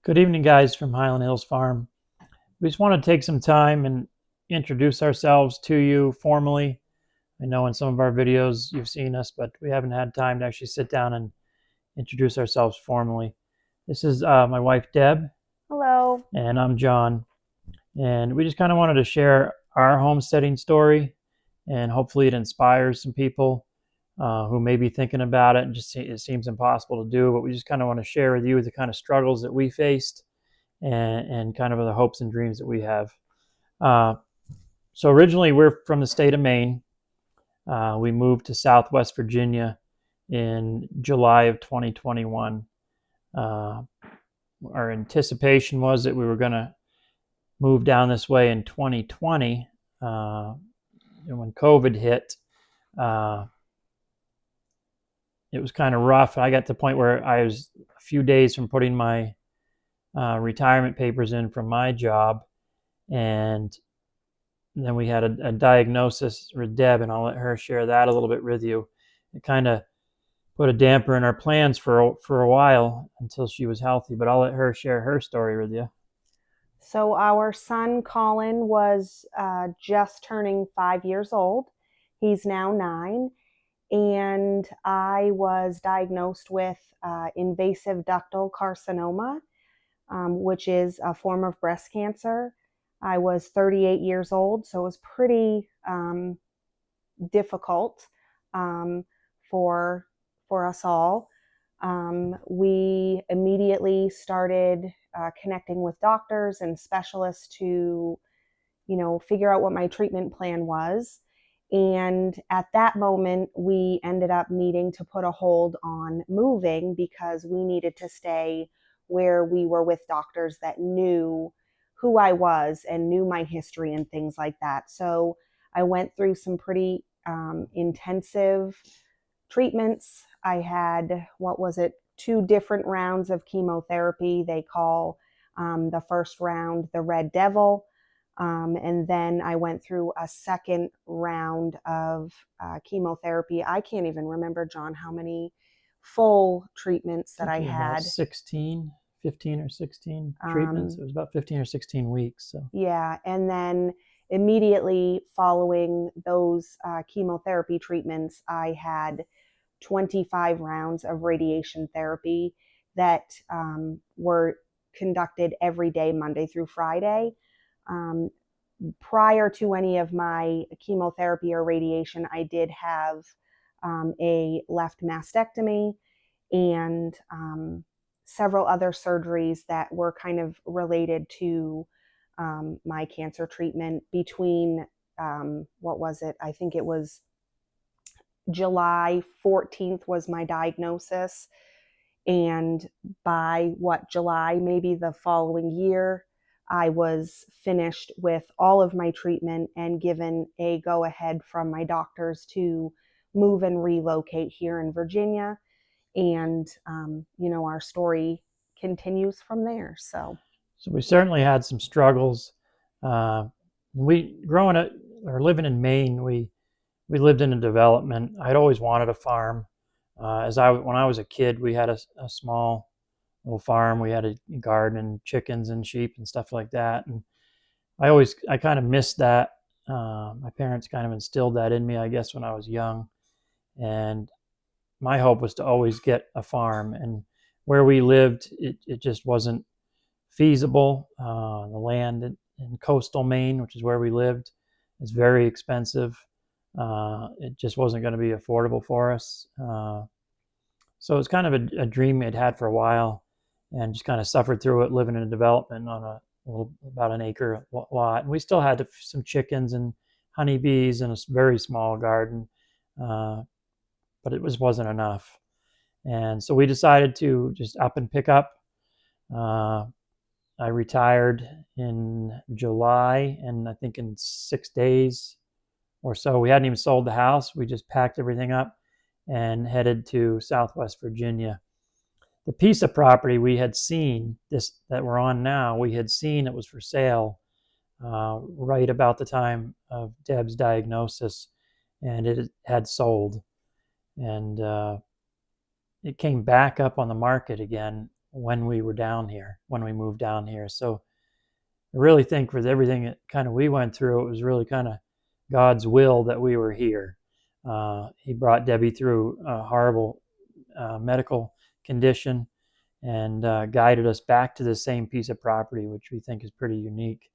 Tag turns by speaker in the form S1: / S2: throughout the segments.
S1: Good evening, guys, from Highland Hills Farm. We just want to take some time and introduce ourselves to you formally. I know in some of our videos you've seen us, but we haven't had time to actually sit down and introduce ourselves formally. This is my wife, Deb.
S2: Hello.
S1: And I'm John. And we just kind of wanted to share our homesteading story, and hopefully it inspires some people who may be thinking about it and just it seems impossible to do, but we just kind of want to share with you the kind of struggles that we faced and kind of the hopes and dreams that we have. So originally we're from the state of Maine. We moved to Southwest Virginia in July of 2021. Our anticipation was that we were going to move down this way in 2020. And when COVID hit, it was kind of rough. I got to the point where I was a few days from putting my retirement papers in from my job, and then we had a diagnosis with Deb, and I'll let her share that a little bit with you. It kind of put a damper in our plans for a while until she was healthy, but I'll let her share her story with you.
S2: So our son Colin was just turning 5 years old. He's now 9. And I was diagnosed with invasive ductal carcinoma, which is a form of breast cancer. I was 38 years old, so it was pretty difficult for us all. We immediately started connecting with doctors and specialists to, figure out what my treatment plan was. And at that moment, we ended up needing to put a hold on moving because we needed to stay where we were with doctors that knew who I was and knew my history and things like that. So I went through some pretty intensive treatments. I had, 2 different rounds of chemotherapy. They call the first round the Red Devil. And then I went through a second round of chemotherapy. I can't even remember, John, how many full treatments that I had.
S1: 15 or 16 treatments. It was about 15 or 16 weeks. So
S2: yeah, and then immediately following those chemotherapy treatments, I had 25 rounds of radiation therapy that were conducted every day, Monday through Friday. Prior to any of my chemotherapy or radiation, I did have a left mastectomy and several other surgeries that were kind of related to my cancer treatment between, I think it was July 14th was my diagnosis. And by July, maybe the following year, I was finished with all of my treatment and given a go-ahead from my doctors to move and relocate here in Virginia. And, our story continues from there. So
S1: we certainly had some struggles. Growing up or living in Maine, we lived in a development. I'd always wanted a farm. When I was a kid, we had a small little farm. We had a garden and chickens and sheep and stuff like that. And I kind of missed that. My parents kind of instilled that in me, I guess, when I was young. And my hope was to always get a farm. And where we lived, it just wasn't feasible. The land in coastal Maine, which is where we lived, is very expensive. It just wasn't going to be affordable for us. So it was kind of a dream we'd had for a while, and just kind of suffered through it, living in a development on about an acre lot. And we still had some chickens and honeybees and a very small garden, but it wasn't enough. And so we decided to just up and pick up. I retired in July, and I think in 6 days or so, we hadn't even sold the house. We just packed everything up and headed to Southwest Virginia. The piece of property we had seen, that we're on now, we had seen it was for sale right about the time of Deb's diagnosis, and it had sold. And it came back up on the market again when we were down here, when we moved down here. So I really think with everything that kind of we went through, it was really kind of God's will that we were here. He brought Debbie through a horrible medical condition and guided us back to the same piece of property, which we think is pretty unique.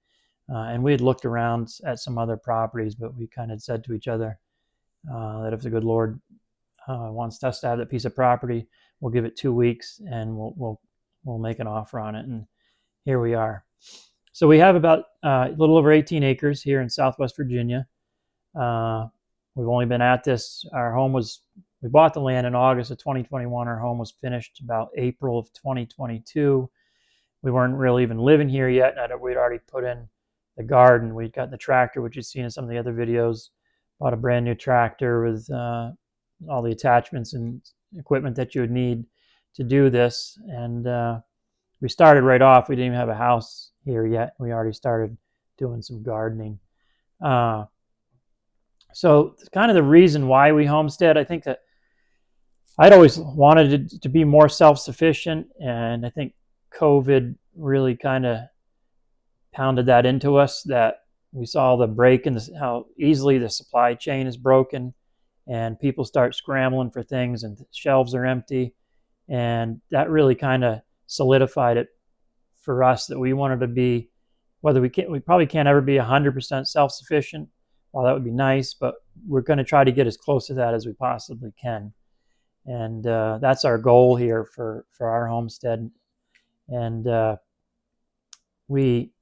S1: And we had looked around at some other properties, but we kind of said to each other that if the good Lord wants us to have that piece of property, we'll give it 2 weeks and we'll make an offer on it. And here we are. So we have about a little over 18 acres here in Southwest Virginia. We've only been at this. We bought the land in August of 2021. Our home was finished about April of 2022. We weren't really even living here yet. We'd already put in the garden. We'd got the tractor, which you've seen in some of the other videos. Bought a brand new tractor with all the attachments and equipment that you would need to do this. And we started right off. We didn't even have a house here yet. We already started doing some gardening. So kind of the reason why we homestead, I think that I'd always wanted to be more self-sufficient, and I think COVID really kind of pounded that into us, that we saw the break in how easily the supply chain is broken, and people start scrambling for things and shelves are empty. And that really kind of solidified it for us that we wanted to be, we probably can't ever be 100% self-sufficient. Well, that would be nice, but we're going to try to get as close to that as we possibly can. And that's our goal here for our homestead. And we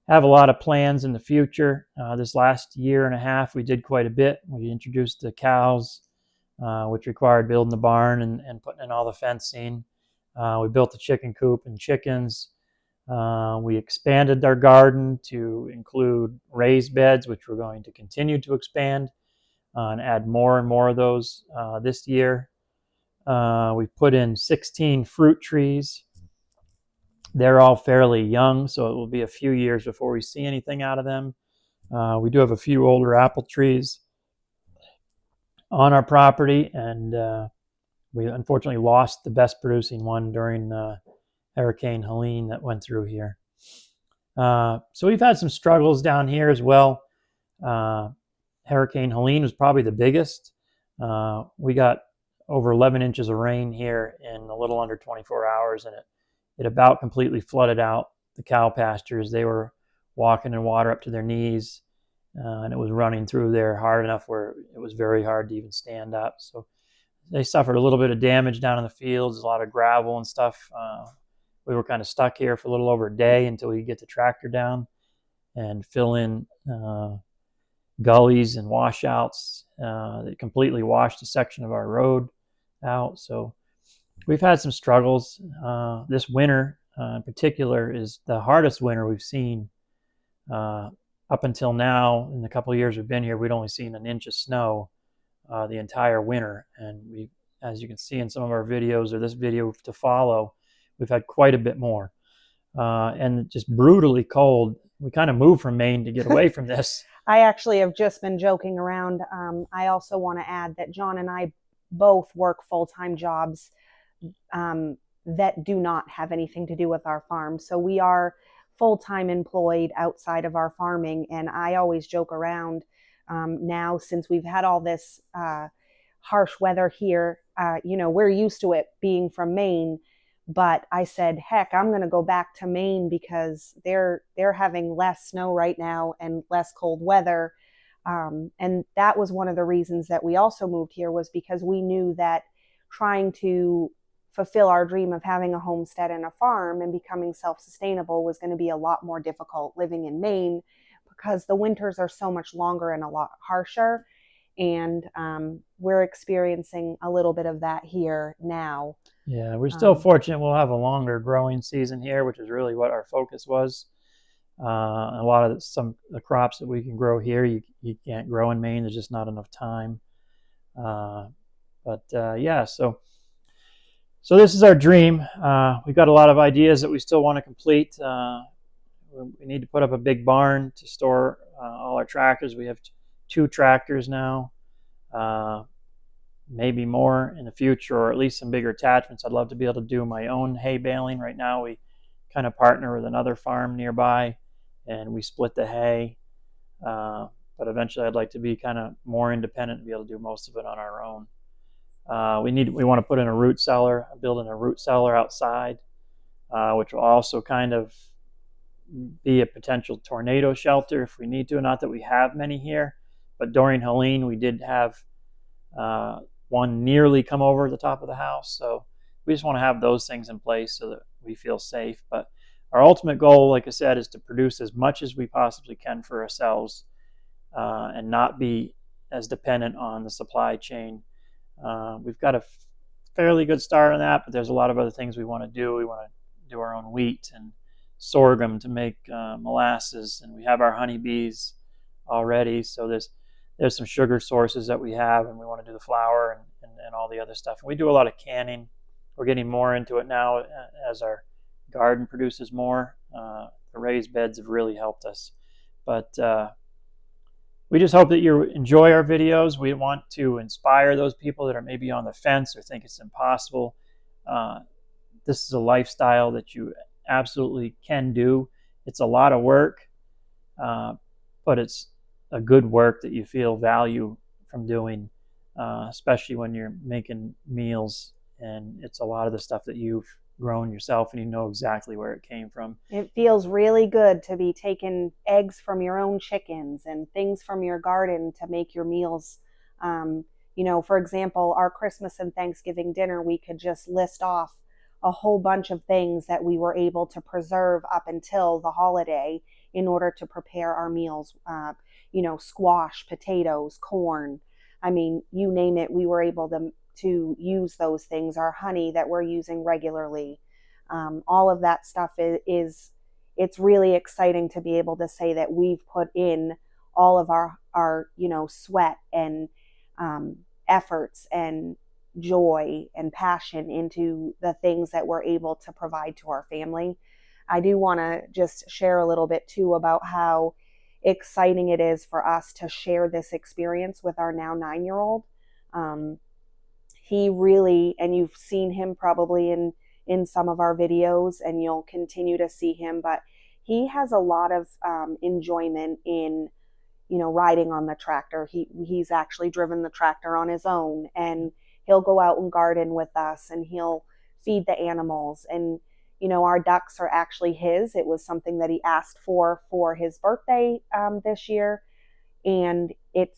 S1: have a lot of plans in the future. This last year and a half, we did quite a bit. We introduced the cows, which required building the barn and putting in all the fencing. We built the chicken coop and chickens. We expanded our garden to include raised beds, which we're going to continue to expand and add more and more of those this year. We put in 16 fruit trees. They're all fairly young, so it will be a few years before we see anything out of them. We do have a few older apple trees on our property, and we unfortunately lost the best producing one during Hurricane Helene that went through here. So we've had some struggles down here as well. Hurricane Helene was probably the biggest. We got over 11 inches of rain here in a little under 24 hours, and it about completely flooded out the cow pastures. They were walking in water up to their knees, and it was running through there hard enough where it was very hard to even stand up. So they suffered a little bit of damage down in the fields, a lot of gravel and stuff. We were kind of stuck here for a little over a day until we could get the tractor down and fill in gullies and washouts that completely washed a section of our road out. So we've had some struggles. This winter in particular is the hardest winter we've seen. Up until now, in the couple of years we've been here, we'd only seen an inch of snow the entire winter. And we, as you can see in some of our videos or this video to follow, we've had quite a bit more. And just brutally cold. We kind of moved from Maine to get away from this.
S2: I actually have just been joking around. I also want to add that John and I both work full-time jobs that do not have anything to do with our farm. So we are full-time employed outside of our farming. And I always joke around now, since we've had all this harsh weather here, we're used to it being from Maine. But I said, heck, I'm going to go back to Maine because they're having less snow right now and less cold weather. And that was one of the reasons that we also moved here, was because we knew that trying to fulfill our dream of having a homestead and a farm and becoming self-sustainable was going to be a lot more difficult living in Maine, because the winters are so much longer and a lot harsher. And we're experiencing a little bit of that here now.
S1: Yeah, we're still fortunate we'll have a longer growing season here, which is really what our focus was. A lot of the crops that we can grow here, you can't grow in Maine. There's just not enough time. Yeah, so this is our dream. We've got a lot of ideas that we still want to complete. We need to put up a big barn to store all our tractors. We have 2 tractors now. maybe more in the future, or at least some bigger attachments. I'd love to be able to do my own hay baling. Right now we kind of partner with another farm nearby, and we split the hay. But eventually I'd like to be kind of more independent and be able to do most of it on our own. We want to put in a root cellar, building a root cellar outside, which will also kind of be a potential tornado shelter if we need to. Not that we have many here, but during Helene we did have one nearly come over the top of the house. So we just want to have those things in place so that we feel safe. But our ultimate goal, like I said, is to produce as much as we possibly can for ourselves, and not be as dependent on the supply chain. We've got a fairly good start on that, but there's a lot of other things we want to do. We want to do our own wheat and sorghum to make molasses, and we have our honeybees already. So there's some sugar sources that we have, and we want to do the flour and all the other stuff. And we do a lot of canning. We're getting more into it now as our garden produces more. The raised beds have really helped us. But we just hope that you enjoy our videos. We want to inspire those people that are maybe on the fence or think it's impossible. This is a lifestyle that you absolutely can do. It's a lot of work, but it's a good work that you feel value from doing, especially when you're making meals, and it's a lot of the stuff that you've grown yourself and you know exactly where it came from.
S2: It feels really good to be taking eggs from your own chickens and things from your garden to make your meals. You know, for example, our Christmas and Thanksgiving dinner, we could just list off a whole bunch of things that we were able to preserve up until the holiday in order to prepare our meals. You know, squash, potatoes, corn. I mean, you name it, we were able to use those things. Our honey that we're using regularly. All of that stuff it's really exciting to be able to say that we've put in all of our you know, sweat and efforts and joy and passion into the things that we're able to provide to our family. I do want to just share a little bit too about how exciting it is for us to share this experience with our now 9-year-old. He really, and you've seen him probably in some of our videos, and you'll continue to see him, but he has a lot of enjoyment in, you know, riding on the tractor. He's actually driven the tractor on his own, and he'll go out and garden with us, and he'll feed the animals. And you know, our ducks are actually his. It was something that he asked for his birthday this year, and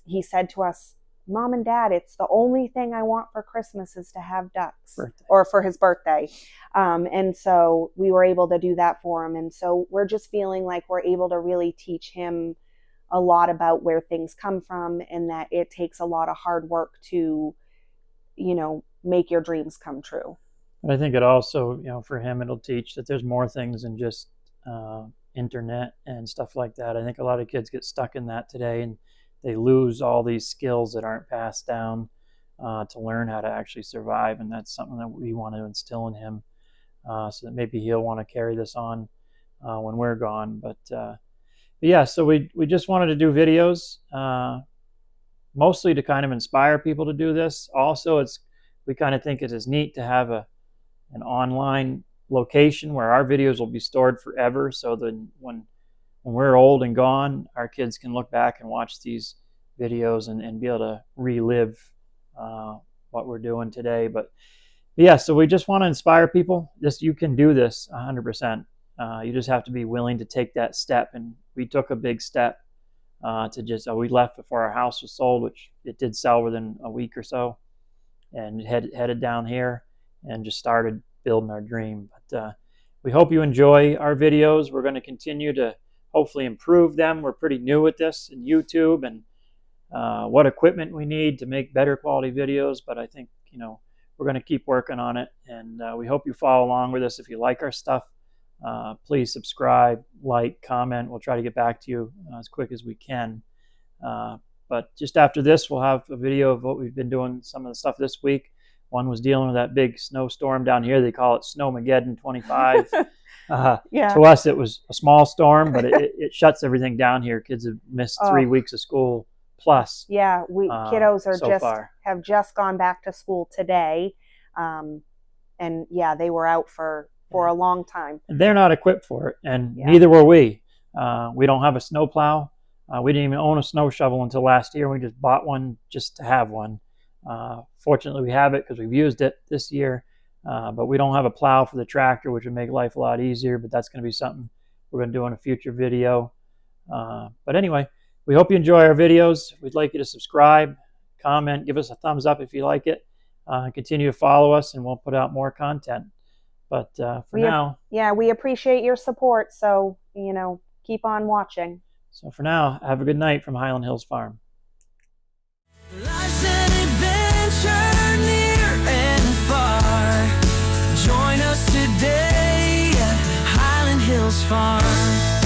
S2: he said to us, Mom and Dad, it's the only thing I want for Christmas is to have ducks. Or for his birthday. And so we were able to do that for him. And so we're just feeling like we're able to really teach him a lot about where things come from, and that it takes a lot of hard work to, you know, make your dreams come true.
S1: But I think it also, you know, for him, it'll teach that there's more things than just internet and stuff like that. I think a lot of kids get stuck in that today, and they lose all these skills that aren't passed down to learn how to actually survive. And that's something that we want to instill in him, so that maybe he'll want to carry this on when we're gone. But yeah, so we just wanted to do videos, mostly to kind of inspire people to do this. Also, we kind of think it is neat to have an online location where our videos will be stored forever, so that when we're old and gone, our kids can look back and watch these videos and be able to relive what we're doing today. But yeah, so we just want to inspire people. You can do this 100%. You just have to be willing to take that step. And we took a big step we left before our house was sold, which it did sell within a week or so, and headed down here and just started building our dream. But we hope you enjoy our videos. We're going to continue to hopefully improve them. We're pretty new at this in YouTube and what equipment we need to make better quality videos, but I think, you know, we're going to keep working on it, and we hope you follow along with us. If you like our stuff, please subscribe, like, comment. We'll try to get back to you as quick as we can. But just after this, we'll have a video of what we've been doing, some of the stuff this week. One was dealing with that big snowstorm down here. They call it Snowmageddon 25. Yeah. To us, it was a small storm, but it shuts everything down here. Kids have missed 3 weeks of school plus.
S2: Yeah, kiddos are
S1: so far.
S2: have just gone back to school today, and yeah, they were out for a long time.
S1: And they're not equipped for it, and
S2: Yeah.
S1: neither were we. We don't have a snow plow. We didn't even own a snow shovel until last year. We just bought one just to have one. Fortunately, we have it because we've used it this year, but we don't have a plow for the tractor, which would make life a lot easier, but that's going to be something we're going to do in a future video. But anyway, we hope you enjoy our videos. We'd like you to subscribe, comment, give us a thumbs up if you like it. Continue to follow us, and we'll put out more content. But for now...
S2: Yeah, we appreciate your support, so, keep on watching.
S1: So for now, have a good night from Highland Hills Farm.
S3: Life's an adventure near and far. Join us today at Highland Hills Farm.